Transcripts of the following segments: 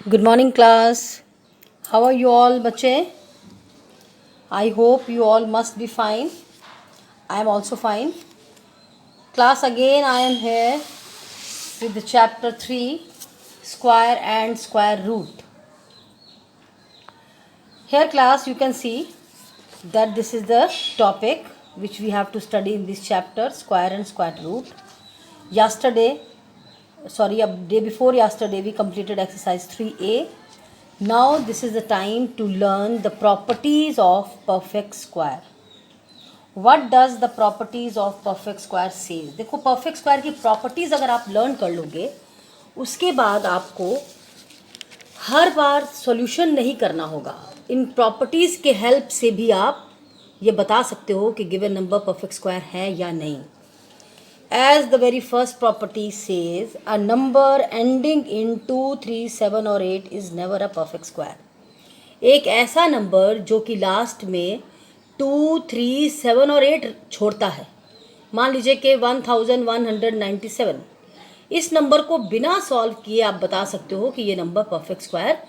Good morning class. How are you all बच्चे? I hope you all must be fine. I am also fine. Class, again I am here with the chapter 3, square and square root. Here class, you can see that this is the topic which we have to study in this chapter, square and square root. Day before yesterday we completed exercise 3a. Now this is the time to learn the properties of perfect square. What does the properties of perfect square says? देखो perfect square की properties अगर आप learn कर लोगे, उसके बाद आपको हर बार solution नहीं करना होगा. इन properties के help से भी आप ये बता सकते हो कि given number perfect square है या नहीं. As the very first property says, a number ending in 2, 3, 7 और 8 is never a perfect square. एक ऐसा नंबर जो कि लास्ट में 2, 3, 7 और 8 छोड़ता है. मान लीजिए कि 1197. इस नंबर को बिना सॉल्व किए आप बता सकते हो कि ये नंबर परफेक्ट स्क्वायर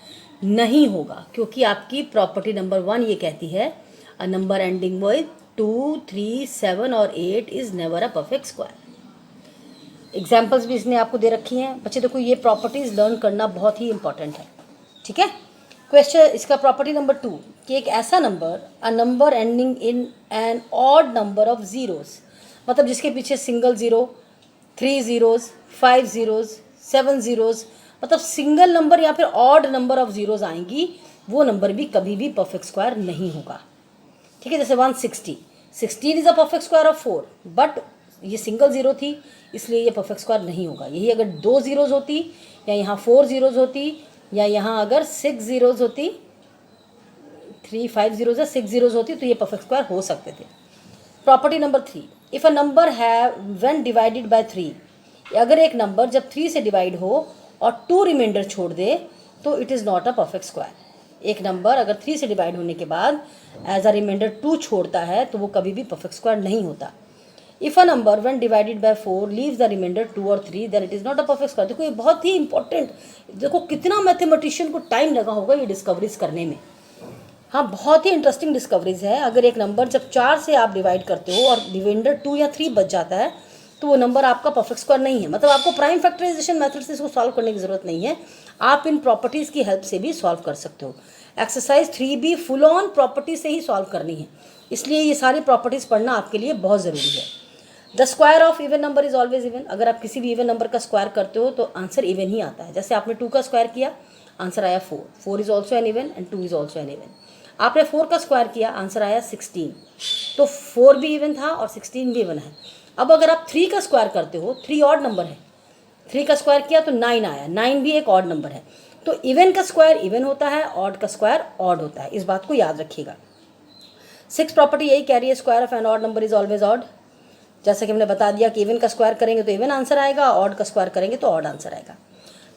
नहीं होगा, क्योंकि आपकी प्रॉपर्टी नंबर 1 ये कहती है अ नंबर एंडिंग विद 2, 3, 7 और 8 is never a perfect square. Examples भी इसने आपको दे रखी हैं. बच्चे देखो, ये प्रॉपर्टीज लर्न करना बहुत ही इंपॉर्टेंट है. ठीक है. क्वेश्चन इसका प्रॉपर्टी नंबर 2 कि एक ऐसा number a number ending in an odd number of zeros, मतलब जिसके पीछे single zero, 3 zeros, 5 zeros, 7 zeros, मतलब सिंगल नंबर या फिर ऑड नंबर ऑफ जीरोस आएंगी, वो नंबर भी कभी भी परफेक्ट स्क्वायर नहीं होगा. ठीक है. जैसे 160, 16 is a perfect square of 4, but ये सिंगल जीरो थी इसलिए ये परफेक्ट स्क्वायर नहीं होगा. यही अगर 2 जीरोज होती, या यहाँ 4 जीरोज होती, या यहाँ अगर 6 जीरोज होती, 3, 5 जीरोज या 6 जीरोज होती, तो ये परफेक्ट स्क्वायर हो सकते थे. Property number 3, if a number है व्हेन डिवाइडेड बाय 3, अगर एक नंबर जब 3 से डिवाइड हो और 2 रिमाइंडर छोड़ दे तो it is not a perfect square. एक नंबर अगर 3 से डिवाइड होने के बाद एज अ रिमाइंडर 2 छोड़ता है तो वो कभी भी परफेक्ट स्क्वायर नहीं होता. If a number when divided by 4 leaves the remainder 2 और 3 then it is not a perfect square. देखो ये बहुत ही इंपॉर्टेंट, देखो कितना मैथमेटिशियन को टाइम लगा होगा ये डिस्कवरीज करने में. हाँ, बहुत ही इंटरेस्टिंग डिस्कवरीज है. अगर एक नंबर जब 4 से आप डिवाइड करते हो और रिमाइंडर 2 या 3 बच जाता है तो वो नंबर आपका परफेक्ट स्क्वायर नहीं है. मतलब आपको प्राइम फैक्टराइजेशन मेथड से इसको सॉल्व करने की ज़रूरत नहीं है, आप इन प्रॉपर्टीज़ की हेल्प से भी सॉल्व कर सकते हो. Exercise 3B full on property से ही सॉल्व करनी है, इसलिए ये सारी प्रॉपर्टीज़ पढ़ना आपके लिए बहुत ज़रूरी है. The square of even number is always even. अगर आप किसी भी इवन नंबर का स्क्वायर करते हो तो आंसर इवन ही आता है. जैसे आपने 2 का स्क्वायर किया, आंसर आया 4. 4 is also an even and 2 is also an even. आपने 4 का स्क्वायर किया, आंसर आया 16. तो 4 भी इवन था और 16 भी इवन है. अब अगर आप 3 का स्क्वायर करते हो, 3 ऑड नंबर है, 3 का स्क्वायर किया तो 9 आया, 9 भी एक ऑड नंबर है. तो इवन का स्क्वायर इवन होता है, ऑड का स्क्वायर ऑड होता है. इस बात को याद रखिएगा. 6 प्रॉपर्टी यही कह रही है, square of an odd number is always odd. जैसा कि हमने बता दिया कि इवन का स्क्वायर करेंगे तो इवन आंसर आएगा, ऑड का स्क्वायर करेंगे तो ऑड आंसर आएगा.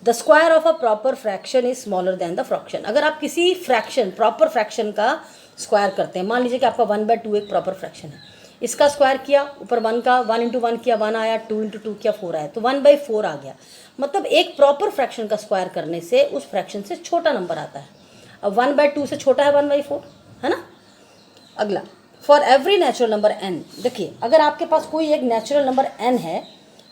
The square of a proper fraction is smaller than the fraction. अगर आप किसी फ्रैक्शन, प्रॉपर फ्रैक्शन का स्क्वायर करते हैं, मान लीजिए कि आपका 1/2 एक प्रॉपर फ्रैक्शन है, इसका स्क्वायर किया, ऊपर 1 का 1 × 1 किया 1 आया, 2 × 2 किया 4 आया, तो 1/4 आ गया. मतलब एक प्रॉपर फ्रैक्शन का स्क्वायर करने से उस फ्रैक्शन से छोटा नंबर आता है. अब 1/2 से छोटा है 1/4, है ना. अगला, for every natural number n. देखिए, अगर आपके पास कोई एक नेचुरल नंबर n है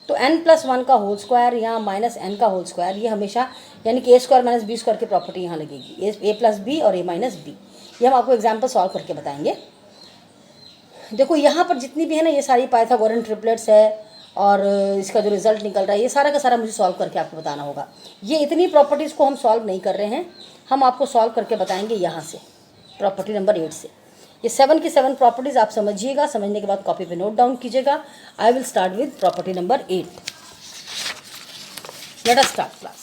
तो n+1 का होल स्क्वायर या -n का होल स्क्वायर, ये हमेशा यानी कि a² - b² की प्रॉपर्टी यहाँ लगेगी. a+b और a - b. ये हम आपको एग्जाम्पल सॉल्व करके बताएंगे. देखो यहाँ पर जितनी भी है ना, ये सारी पाइथागोरन ट्रिपलेट्स है और इसका जो रिजल्ट निकल रहा है ये सारा का सारा मुझे सॉल्व करके आपको बताना होगा. ये इतनी प्रॉपर्टीज़ को हम सॉल्व नहीं कर रहे हैं, हम आपको सॉल्व करके बताएंगे यहाँ से, प्रॉपर्टी नंबर 8 से. ये 7 की 7 प्रॉपर्टीज़ आप समझिएगा, समझने के बाद कॉपी पे नोट डाउन कीजिएगा. I will start with property number 8. Let us start class.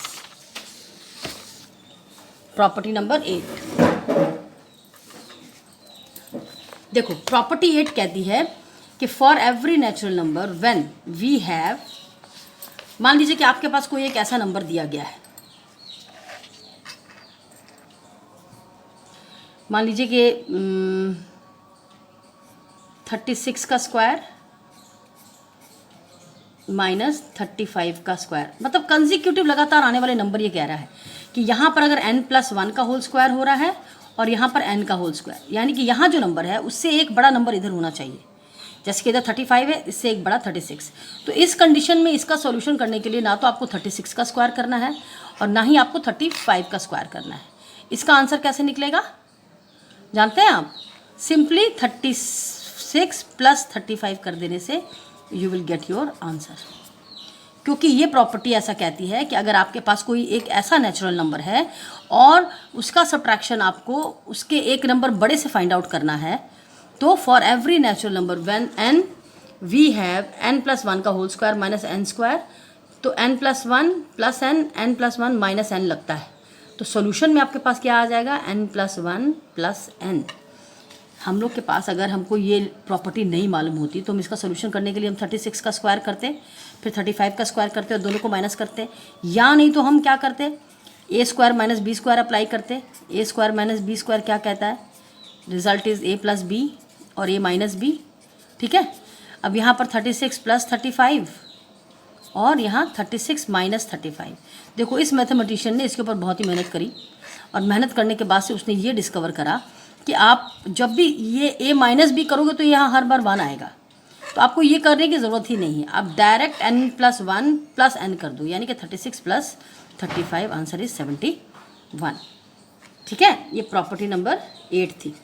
Property number 8. देखो, प्रॉपर्टी 8 कहती है कि for every natural number when we have, मान लीजिए कि आपके पास कोई एक ऐसा नंबर दिया गया है, मान लीजिए कि 36 का स्क्वायर -35 का स्क्वायर, मतलब कंसेक्यूटिव लगातार आने वाले नंबर ये कह रहा है कि यहाँ पर अगर n+1 का होल स्क्वायर हो रहा है और यहाँ पर n का होल स्क्वायर, यानी कि यहाँ जो नंबर है उससे एक बड़ा नंबर इधर होना चाहिए। जैसे कि इधर 35 है, इससे एक बड़ा 36। तो इस कंडीशन में इसका सॉल्यूशन करने के लिए ना तो आपको 36 का स्क्वायर करना है और ना ही आपको 35 का स्क्वायर करना है। इसका आंसर कैसे निकलेगा जानते हैं आप? सिंपली 36 + 35 कर देने से you will get your answer. क्योंकि ये प्रॉपर्टी ऐसा कहती है कि अगर आपके पास कोई एक ऐसा नेचुरल नंबर है और उसका सब्ट्रैक्शन आपको उसके एक नंबर बड़े से फाइंड आउट करना है, तो for every natural number when n we have n+1 का whole square minus n square, तो n+1 + n n+1 - n लगता है। तो सॉल्यूशन में आपके पास क्या आ जाएगा? n+1 + n। हम लोग के पास अगर हमको ये प्रॉपर्टी नहीं मालूम होती तो हम इसका सोल्यूशन करने के लिए हम 36 का स्क्वायर करते, फिर 35 का स्क्वायर करते और दोनों को माइनस करते, या नहीं तो हम क्या करते? a² - b² अप्लाई करते। a² - b² क्या कहता है? रिजल्ट इज़ a + b और a - b। ठीक है। अब यहाँ पर 36 + 35 और यहाँ 36 - 35। देखो इस मैथमेटिशियन ने इसके ऊपर बहुत ही मेहनत करी और मेहनत करने के बाद से उसने ये डिस्कवर करा कि आप जब भी ये a - b करोगे तो यहाँ हर बार 1 आएगा। तो आपको ये करने की ज़रूरत ही नहीं है, आप डायरेक्ट n+1 + n कर दो, यानी कि 36 + 35 आंसर इज 71। ठीक है, ये प्रॉपर्टी नंबर 8 थी।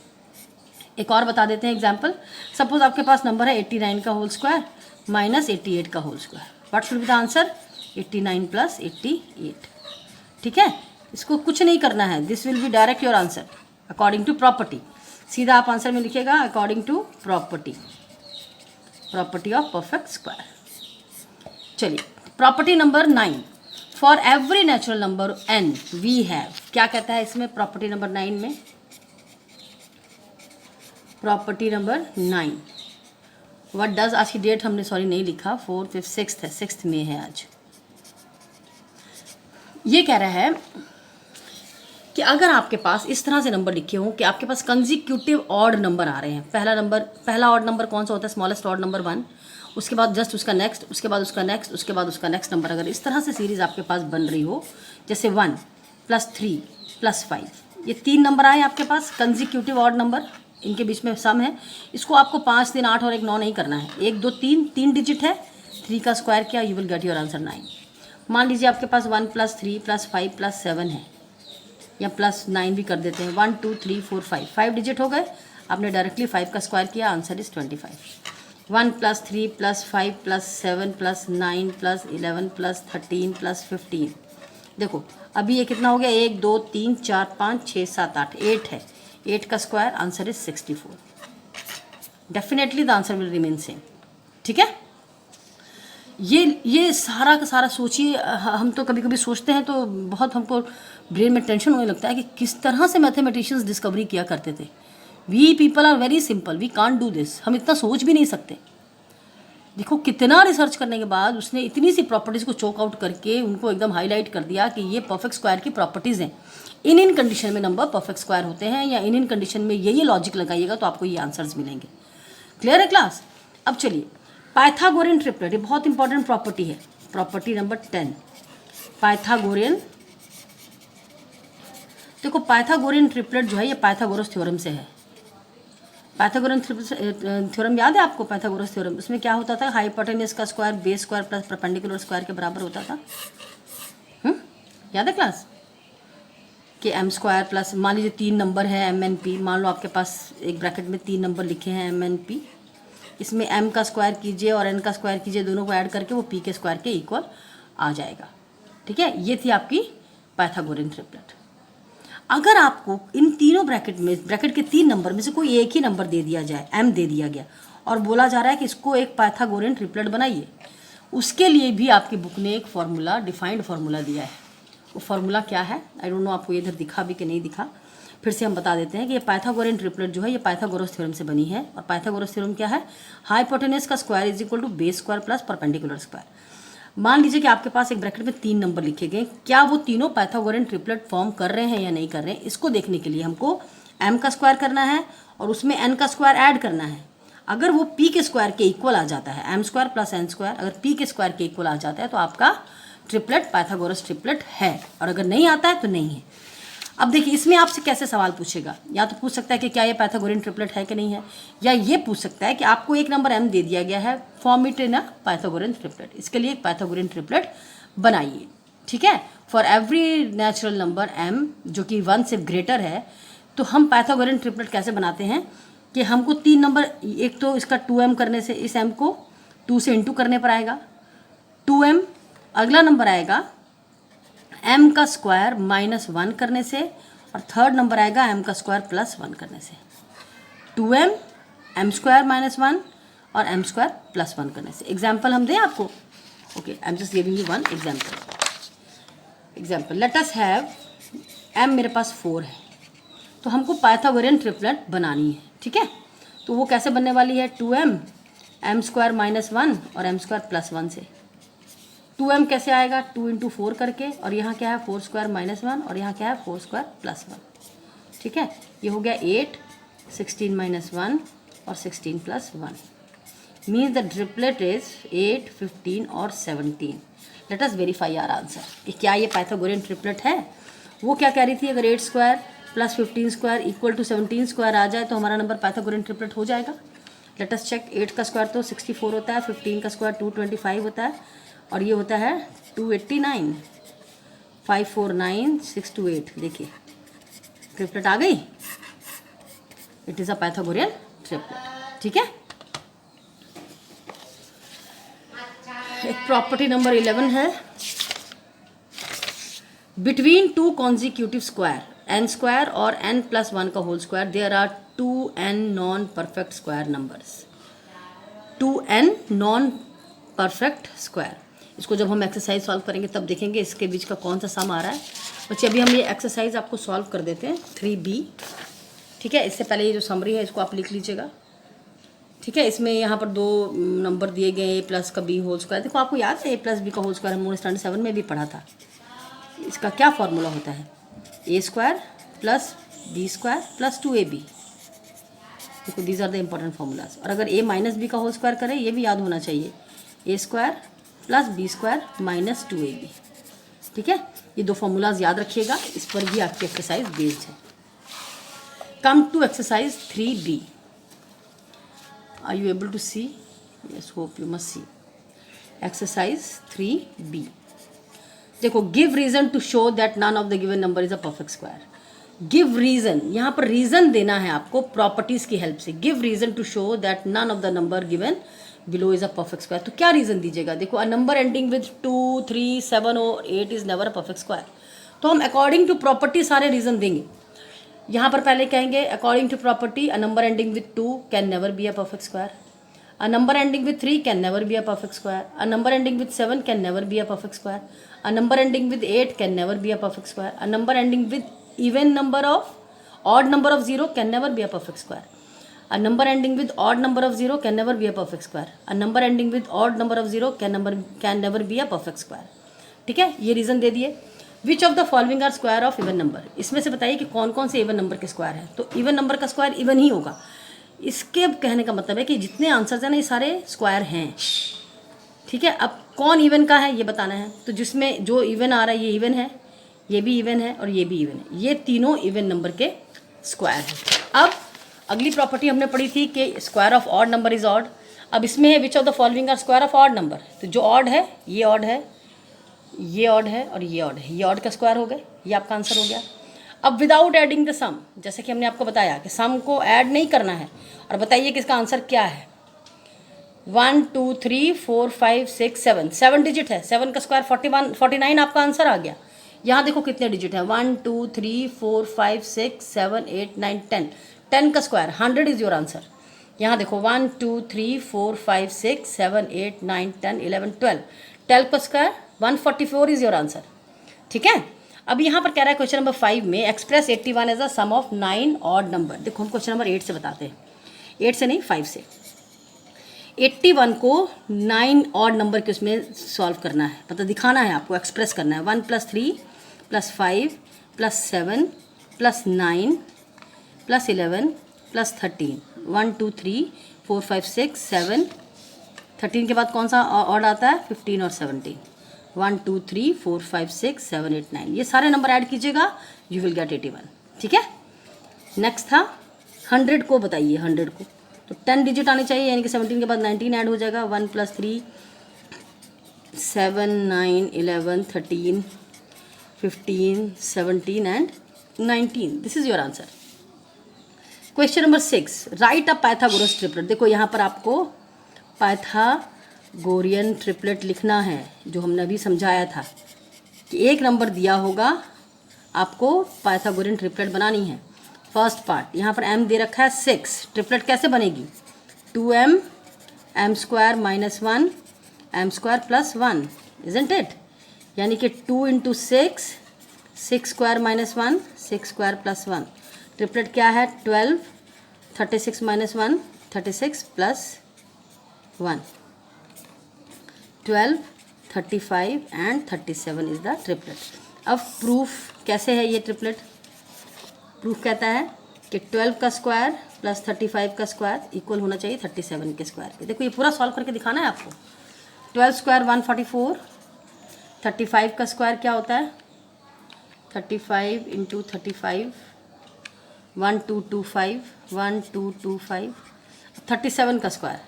एक और बता देते हैं एग्जाम्पल। सपोज आपके पास नंबर है 89 का होल स्क्वायर माइनस 88 का whole square. What should be the answer? 89 + 88। ठीक है, इसको कुछ नहीं करना है, this will be direct your answer according to property. सीधा आप आंसर में लिखिएगा according to property of perfect square. चलिए property number 9, for every natural number n we have, क्या कहता है इसमें प्रॉपर्टी नंबर 9 में? प्रॉपर्टी नंबर 9 व्हाट डज, आज की डेट हमने सॉरी नहीं लिखा, 4, 5, 6 है, 6 मई है आज। ये कह रहा है कि अगर आपके पास इस तरह से नंबर लिखे हों कि आपके पास कंजिक्यूटिव ऑड नंबर आ रहे हैं, पहला ऑड नंबर कौन सा होता है? स्मॉलेस्ट ऑड नंबर 1, उसके बाद जस्ट उसका नेक्स्ट, उसके बाद उसका नेक्स्ट, उसके बाद उसका नेक्स्ट नंबर। अगर इस तरह से सीरीज़ आपके पास बन रही हो, जैसे 1 + 3 + 5, ये 3 नंबर आए आपके पास कंजिक्यूटिव ऑड नंबर, इनके बीच में सम है। इसको आपको 5, 3, 8 और 1, 9 नहीं करना है। 1, 2, 3 डिजिट है, 3 का स्क्वायर किया, you will get your answer 9। मान लीजिए आपके पास 1 + 3 + 5 + 7 है, या +9 भी कर देते हैं। 1, 2, 3, 4, 5 डिजिट हो गए। आपने डायरेक्टली 5 का स्क्वायर किया, आंसर इज 25। 1 + 3 + 5 + 7 + 9 + 11 + 13 + 15। देखो अभी ये कितना हो गया? 1, 2, 3, 4, 5, 6, 7, 8, 8 है। 8 का square answer is 64। Definitely the answer will remain same. ठीक है, ये सारा का सारा सोचिए। हम तो कभी कभी सोचते हैं तो बहुत हमको ब्रेन में टेंशन होने लगता है कि किस तरह से मैथमेटिशियंस डिस्कवरी किया करते थे। We people are very simple, we can't do this, हम इतना सोच भी नहीं सकते। देखो कितना रिसर्च करने के बाद उसने इतनी सी प्रॉपर्टीज़ को चोक आउट करके उनको एकदम हाईलाइट कर दिया कि ये परफेक्ट स्क्वायर की प्रॉपर्टीज़ हैं। इन कंडीशन में नंबर परफेक्ट स्क्वायर होते हैं, या इन कंडीशन में ये लॉजिक लगाइएगा तो आपको ये आंसर्स मिलेंगे। क्लियर है क्लास? अब चलिए पाइथागोरियन ट्रिपलेट, ये बहुत इंपॉर्टेंट प्रॉपर्टी है। Property number 10 Pythagorean. देखो पाइथागोरियन ट्रिपलेट जो है ये पाइथागोरस थ्योरम से है। पाइथागोरियन थ्योरम याद है आपको? पाइथागोरस थ्योरम, उसमें क्या होता था? हाइपोटेन्यूज का square base square plus perpendicular square के बराबर होता था। याद है क्लास? कि m² प्लस, मान लीजिए 3 नंबर है MNP, मान लो आपके पास एक ब्रैकेट में 3 नंबर लिखे हैं MNP, इसमें m का स्क्वायर कीजिए और n का स्क्वायर कीजिए, दोनों को ऐड करके वो p के स्क्वायर के इक्वल आ जाएगा। ठीक है, ये थी आपकी पाइथागोरियन ट्रिपलेट। अगर आपको इन तीनों ब्रैकेट के 3 नंबर में से कोई एक ही नंबर दे दिया जाए, m दे दिया गया, और बोला जा रहा है कि इसको एक पाइथागोरियन ट्रिपलेट बनाइए, उसके लिए भी आपकी बुक ने एक फार्मूला, डिफाइंड फार्मूला दिया है। वो फार्मूला क्या है? आई डोंट नो आपको इधर दिखा भी कि नहीं दिखा, फिर से हम बता देते हैं कि ये पाइथागोरियन ट्रिपलेट जो है ये पाइथागोरस थ्योरम से बनी है। और पाइथागोरस थ्योरम क्या है? हाइपोटेन्यूज का square is equal to base square plus perpendicular square. मान लीजिए कि आपके पास एक ब्रैकेट में 3 नंबर लिखे गए, क्या वो तीनों पाइथागोरियन ट्रिपलेट फॉर्म कर रहे हैं या नहीं कर रहे हैं, इसको देखने के लिए हमको m का स्क्वायर करना है और उसमें n का स्क्वायर ऐड करना है। अगर वो p के स्क्वायर के इक्वल आ जाता है, m² + n², अगर p के स्क्वायर के इक्वल आ जाता है तो आपका ट्रिपलेट पाइथागोरस ट्रिपलेट है, और अगर नहीं आता है तो नहीं है। अब देखिए इसमें आपसे कैसे सवाल पूछेगा, या तो पूछ सकता है कि क्या ये पाइथागोरियन ट्रिपलेट है कि नहीं है, या ये पूछ सकता है कि आपको एक नंबर m दे दिया गया है, form it in a Pythagorean triplet, इसके लिए एक पाइथागोरियन ट्रिपलेट बनाइए। ठीक है, for every natural number m जो कि 1 से ग्रेटर है, तो हम पाइथागोरियन ट्रिपलेट कैसे बनाते हैं कि हमको 3 नंबर, एक तो इसका 2m करने से इस m को 2 से इंटू करने पर आएगा 2m, अगला नंबर आएगा m का स्क्वायर -1 करने से, और थर्ड नंबर आएगा m का स्क्वायर +1 करने से। 2m m स्क्वायर -1 और m स्क्वायर +1 करने से। एग्जाम्पल हम दें आपको? Okay, I am just giving you one example. Let us have m मेरे पास 4 है, तो हमको पाइथागोरियन ट्रिपलेट बनानी है। ठीक है, तो वो कैसे बनने वाली है? 2m m स्क्वायर -1 और m स्क्वायर +1 से। 2m कैसे आएगा? 2 इंटू 4 करके, और यहाँ क्या है 4 स्क्वायर -1 और यहाँ क्या है 4 स्क्वायर +1। ठीक है, ये हो गया 8, 16 -1 और 16 +1 मीन्स द ट्रिपलेट इज 8, 15 और 17। Let us verify our answer कि क्या ये पाइथागोरियन ट्रिपलेट है। वो क्या कह रही थी, अगर 8 square + 15 square equal to 17 square आ जाए तो हमारा नंबर पाइथागोरियन ट्रिपलेट हो जाएगा। Let us check. 8 का स्क्वायर तो 64 होता है, 15 का स्क्वायर 225 होता है, और ये होता है 289, 5, 4, 9, 6, 2, 8। देखिए ट्रिपलेट आ गई, it is a Pythagorean triplet. ठीक है, एक प्रॉपर्टी नंबर 11 है, between 2 consecutive square n square और n+1 का whole square there are 2n non perfect square numbers. 2n non perfect square, इसको जब हम एक्सरसाइज सॉल्व करेंगे तब देखेंगे इसके बीच का कौन सा सम आ रहा है। बच्चे अभी हम ये एक्सरसाइज आपको सॉल्व कर देते हैं 3b। ठीक है, इससे पहले ये जो समरी है इसको आप लिख लीजिएगा। ठीक है, इसमें यहाँ पर 2 नंबर दिए गए, a प्लस का b होल स्क्वायर। देखो आपको याद है a प्लस b का होल स्क्वायर हमने स्टैंडर्ड 7 में भी पढ़ा था। इसका क्या फॉर्मूला होता है? a square plus b square plus 2ab। देखो these are the important formulas. और अगर a माइनस b का होल स्क्वायर करें, ये भी याद होना चाहिए, a square plus b square minus 2ab। ठीक है, ये 2 फार्मूलाज याद रखिएगा, इस पर भी आपकी एक्सरसाइज बेस्ड है। Come to exercise 3b। Are you able to see? Yes, hope you must see. Exercise 3b. देखो, give reason to show that none of the given number is a perfect square. Give reason, यहाँ पर reason देना है आपको properties की help से। Give reason to show that none of the number given below is a perfect square. तो क्या reason दीजिएगा? देखो, a number ending with 2, 3, 7 or 8 is never a perfect square. तो हम according to property सारे reason देंगे। यहाँ पर पहले कहेंगे according to property a number ending with 2 can never be a perfect square, a number ending with 3 can never be a perfect square, a number ending with 7 can never be a perfect square, a number ending with 8 can never be a perfect square, a number ending with even number of odd number of 0 can never be a perfect square, a number ending with odd number of 0 can never be a perfect square, a number ending with odd number of 0 can never be a perfect square. ठीक है, ये reason दे दिए। Which of the following are square of even number, इसमें से बताइए कि कौन कौन से इवन नंबर के स्क्वायर है। तो इवन नंबर का स्क्वायर इवन ही होगा। इसके कहने का मतलब है कि जितने आंसर्स हैं ना ये सारे स्क्वायर हैं। ठीक है, अब कौन इवन का है ये बताना है। तो जिसमें जो इवन आ रहा है ये इवन है, ये भी इवन है और ये भी इवन है, ये तीनों इवन नंबर के स्क्वायर हैं। अब अगली प्रॉपर्टी हमने पढ़ी थी कि square of odd number is odd. अब इसमें है which of the following are square of odd number. तो जो ऑड है ये ऑड है, ये ऑड है और ये ऑड है, ये ऑड का स्क्वायर हो गए, ये आपका आंसर हो गया। अब विदाउट एडिंग द सम, जैसे कि हमने आपको बताया कि सम को ऐड नहीं करना है, और बताइए कि इसका आंसर क्या है। 1, 2, 3, 4, 5, 6, 7 डिजिट है, 7 का स्क्वायर 49 आपका आंसर आ गया। यहाँ देखो कितने डिजिट है, 1, 2, 3, 4, 5, 6, 7, 8, 9, 10 का स्क्वायर 100 इज योर आंसर। यहाँ देखो 1, 2, 3, 4, 5, 6, 7, 8, 9, 10, 11, 12 का स्क्वायर 144 इज योर आंसर। ठीक है, अब यहाँ पर कह रहा है क्वेश्चन नंबर 5 में express 81 as a sum of 9 odd number. देखो हम क्वेश्चन नंबर 8 से बताते हैं, 8 से नहीं 5 से। 81 को 9 ऑड नंबर के उसमें सॉल्व करना है, मतलब दिखाना है आपको, एक्सप्रेस करना है। 1 + 3 + 5 + 7 + 9 + 11 + 13, 1, 2, 3, 4, 5, 6, 7, 13 के बाद कौन सा ऑड आता है, 15 और 17। 1 2 3 4 5 6 7 8 9, ये सारे नंबर ऐड कीजिएगा, यू विल गेट 81। ठीक है, नेक्स्ट था 100 को बताइए। 100 को तो 10 डिजिट आने चाहिए, यानी कि 17 के बाद 19 ऐड हो जाएगा। 1 + 3 7 9 11 13 15 17 and 19। This is your answer. Question number 6, right a Pythagoras triplet. देखो यहाँ पर आपको पाइथागोरियन ट्रिपलेट लिखना है, जो हमने अभी समझाया था कि एक नंबर दिया होगा, आपको पाइथागोरियन ट्रिपलेट बनानी है। फर्स्ट पार्ट, यहाँ पर m दे रखा है 6, ट्रिपलेट कैसे बनेगी? 2m m² - 1 m² + 1, isn't it? यानी कि 2 × 6 6² - 1 6² + 1, ट्रिपलेट क्या है? 12 36 - 1 36 + 1 12 35 एंड 37 इज द ट्रिपलेट। अब प्रूफ कैसे है ये ट्रिपलेट? प्रूफ कहता है कि 12 का स्क्वायर + 35 का स्क्वायर इक्वल होना चाहिए 37 के स्क्वायर के। देखो ये पूरा सॉल्व करके दिखाना है आपको। 12² 144, 35 का स्क्वायर क्या होता है? 35 × 35 1225 1225। 37 का स्क्वायर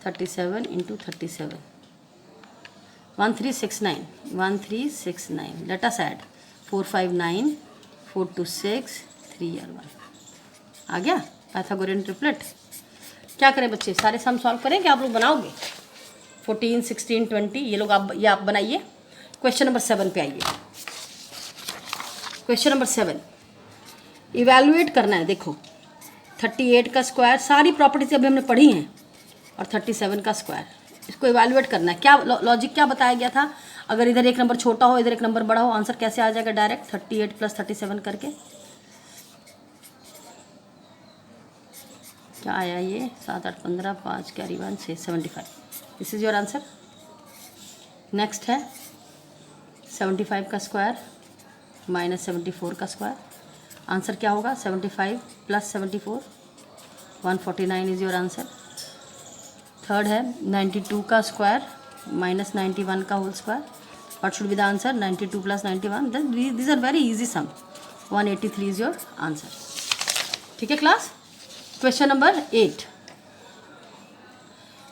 37 × 37 1369 1369। लेट अस ऐड 459 426 3 और 1। आ गया पाइथागोरियन ट्रिपलेट। क्या करें बच्चे, सारे सम सॉल्व करें कि आप लोग बनाओगे? 14 16 20 ये लोग आप बनाइए। क्वेश्चन नंबर 7 पे आइए। क्वेश्चन नंबर 7 इवैल्यूएट करना है। देखो 38 का स्क्वायर, सारी प्रॉपर्टीज अभी हमने पढ़ी हैं, और 37 का स्क्वायर, इसको इवैल्यूएट करना है। क्या लॉजिक क्या बताया गया था? अगर इधर एक नंबर छोटा हो, इधर एक नंबर बड़ा हो, आंसर कैसे आ जाएगा? डायरेक्ट 38 + 37 करके। क्या आया ये? 7 8 15 5 carry 1 6 75। This is your answer. Next है 75 का स्क्वायर - 74 का स्क्वायर, आंसर क्या होगा? 75 + 74 149 इज योर आंसर। थर्ड है 92 का स्क्वायर - 91 का whole square, what should be the answer? 92 + 91, these are very easy sum. 183 is your answer. ठीक है class. Question number 8।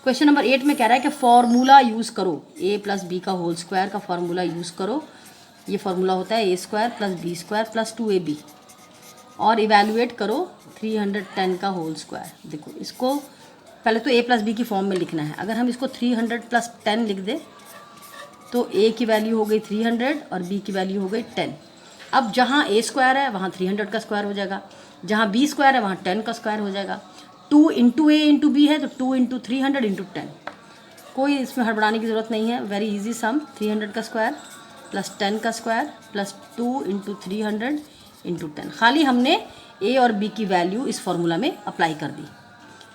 Question number 8 में कह रहा है कि फॉर्मूला यूज़ करो, a + b का होल स्क्वायर का फॉर्मूला यूज़ करो। ये फॉर्मूला होता है a² + b² + 2ab, और इवैल्यूएट करो 310 का होल स्क्वायर। देखो इसको पहले तो a + b की फॉर्म में लिखना है। अगर हम इसको 300 + 10 लिख दें तो a की वैल्यू हो गई 300 और b की वैल्यू हो गई 10। अब जहाँ a² है वहाँ 300 का स्क्वायर हो जाएगा, जहाँ b² है वहाँ 10 का स्क्वायर हो जाएगा। 2 × a × b है तो 2 × 300 × 10। कोई इसमें हड़बड़ाने की ज़रूरत नहीं है, वेरी इजी सम। 300 का स्क्वायर + 10 का स्क्वायर + 2 × 300 × 10। खाली हमने a और b की वैल्यू इस फॉर्मूला में अप्लाई कर दी।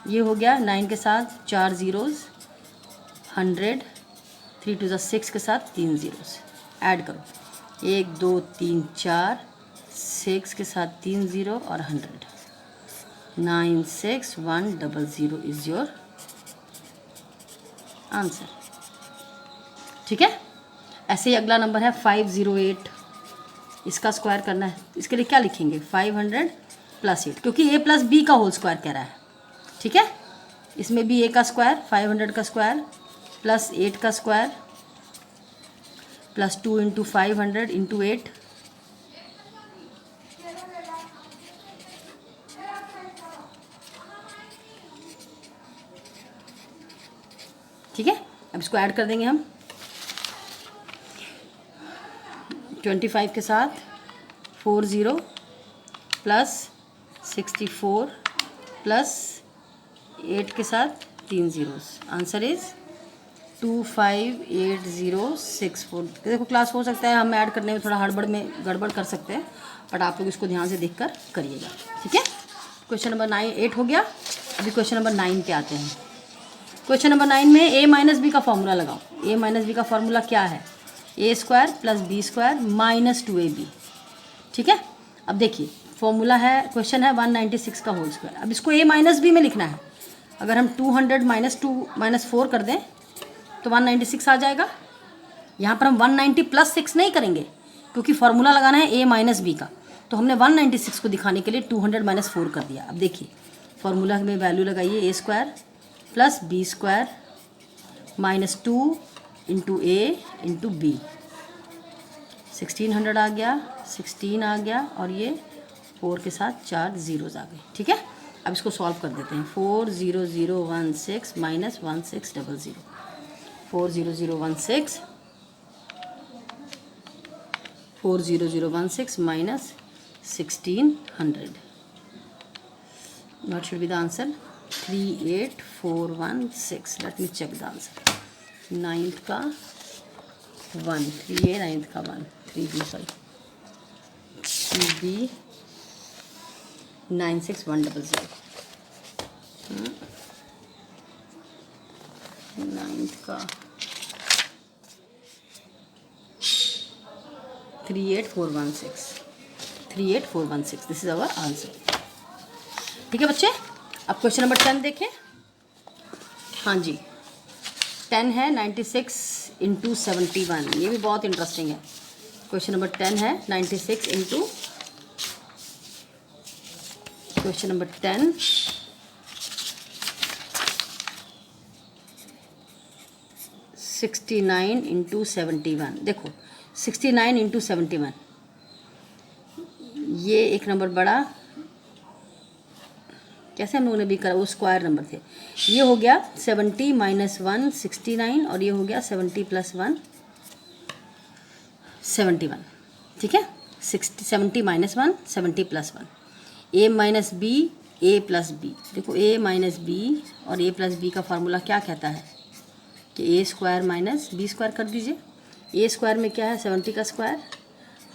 ये हो गया 9 के साथ 4 ज़ीरोज़ 100, 3 × 6 के साथ 3 ज़ीरोज़, ऐड करो 1 2 3 4, 6 के साथ 3 ज़ीरो और 100, 96100 इज़ योर आंसर। ठीक है। ऐसे ही अगला नंबर है 508, इसका स्क्वायर करना है। इसके लिए क्या लिखेंगे? 500 + 8, क्योंकि a + b का होल स्क्वायर कह रहा है। ठीक है, इसमें भी a का स्क्वायर 500 का स्क्वायर + 8 का स्क्वायर + 2 × 500 × 8, ठीक है। अब इसको ऐड कर देंगे हम 25 के साथ 40 + 64 + 8 के साथ 3 ज़ीरोज़, आंसर इज़ 258064। देखो क्लास, हो सकता है हम ऐड करने में थोड़ा गड़बड़ कर सकते हैं, बट आप लोग इसको ध्यान से देखकर करिएगा। ठीक है। क्वेश्चन नंबर 8 हो गया। अभी क्वेश्चन नंबर 9 पे आते हैं। क्वेश्चन नंबर 9 में a - b का फॉर्मूला लगाओ। a - b का फॉर्मूला क्या है? a² + b² - 2ab। ठीक है। अब देखिए फॉर्मूला है, क्वेश्चन है 196 का होल स्क्वायर। अब इसको a - b में लिखना है। अगर हम 200 - 2 - 4 कर दें तो 196 आ जाएगा। यहाँ पर हम 190 प्लस 6 नहीं करेंगे क्योंकि फॉर्मूला लगाना है a माइनस बी का, तो हमने 196 को दिखाने के लिए 200 माइनस 4 कर दिया। अब देखिए फॉर्मूला में वैल्यू लगाइए, a square plus b square minus 2 into a into b, 1600 आ गया, 16 आ गया और ये 4 के साथ 4 जीरोज आ गए। ठीक है, अब इसको सॉल्व कर देते हैं। 40016 minus 1600, 40016 minus 1600, what should be the answer? 38416. let me check the answer. 9th का 1, 3a 9th का 1, 3b sorry, 3b 96100, 9th का 38416, दिस इज आवर आंसर। ठीक है बच्चे, अब क्वेश्चन नंबर 10 देखें। हाँ जी, 10 है 96 इंटू 71, ये भी बहुत इंटरेस्टिंग है। क्वेश्चन नंबर 10 है 96 इंटू, क्वेश्चन नंबर 10 69 इंटू 71। देखो 69 इंटू 71, ये एक नंबर बड़ा, कैसे हम लोगों ने भी करा, वो स्क्वायर नंबर थे। ये हो गया 70 माइनस 1 69 और ये हो गया 70 प्लस 1 71। ठीक है, 70 माइनस 1 70 प्लस 1, ए माइनस बी ए प्लस बी। देखो ए माइनस बी और ए प्लस बी का फार्मूला क्या कहता है कि ए स्क्वायर माइनस बी स्क्वायर कर दीजिए। ए स्क्वायर में क्या है 70 का स्क्वायर,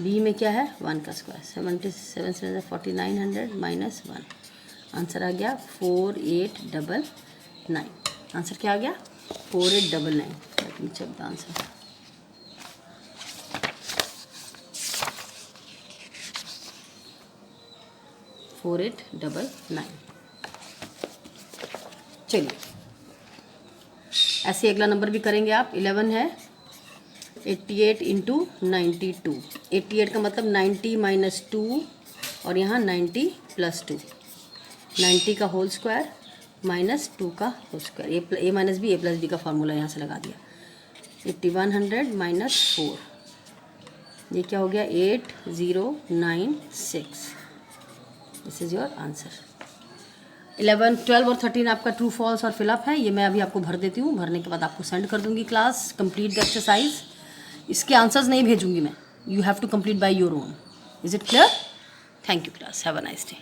बी में क्या है 1 का स्क्वायर, 77 से 4900 माइनस 1, आंसर आ गया 4899। आंसर क्या आ गया 4899। Let me check the answer. चलिए ऐसे अगला नंबर भी करेंगे आप। 11 है 88 इंटू 92, 88 का मतलब 90 माइनस 2 और यहाँ 90 प्लस 2, 90 का होल स्क्वायर माइनस 2 का होल स्क्वायर, ए माइनस बी ए प्लस बी का फार्मूला यहाँ से लगा दिया। 8100 माइनस 4, ये क्या हो गया 8096। This is your answer. 11, 12 और 13 आपका ट्रू फॉल्स और फिलअप है, ये मैं अभी आपको भर देती हूँ। भरने के बाद आपको सेंड कर दूँगी क्लास कंप्लीट द एक्सरसाइज। इसके आंसर्स नहीं भेजूँगी मैं, you have to complete by your own. Is it clear? Thank you class, have a nice day.